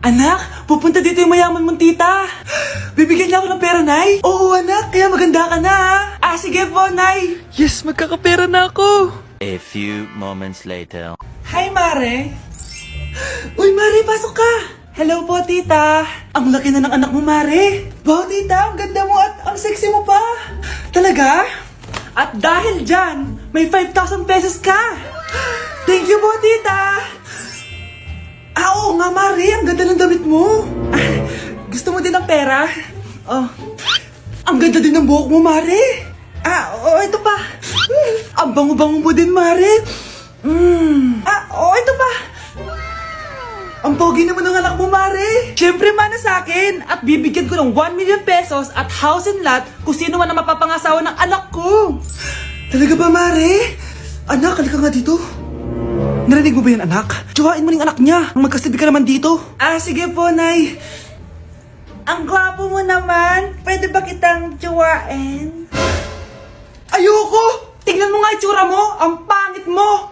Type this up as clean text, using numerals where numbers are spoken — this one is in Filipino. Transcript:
Anak, pupunta dito yung mayaman mong tita. Bibigyan niya ako ng pera, Nay? Oo, anak, kaya maganda ka na. Sige po, Nay. Yes, magkakapera na ako. A few moments later. Hi, Mare. Uy, Mare, pasok ka. Hello po, tita. Ang laki na ng anak mo, Mare. Wow, tita, ang ganda mo at ang sexy mo pa. Talaga? At dahil dyan, may 5,000 pesos ka. Thank you po, tita. Oo nga, Mare, ang ganda ng damit mo. Gusto mo din ng pera? Oh, ang ganda din ng buhok mo, Mare. Ito pa. Ang bango-bango mo din, Mare. Ito pa. Ang pogi naman ng anak mo, Mare. Siyempre, mana sa akin. At bibigyan ko ng 1 million pesos at house and lot kung sino man ang mapapangasawa ng anak ko. Talaga ba, Mare? Anak, halika nga dito. Narinig mo ba yan, anak? Tsuhain mo ning anak niya. Ang magkasabi ka naman dito. Sige po, Nay. Ang gwapo mo naman. Pwede ba kitang tsuhain? Ayoko! Tingnan mo nga itsura mo. Ang pangit mo.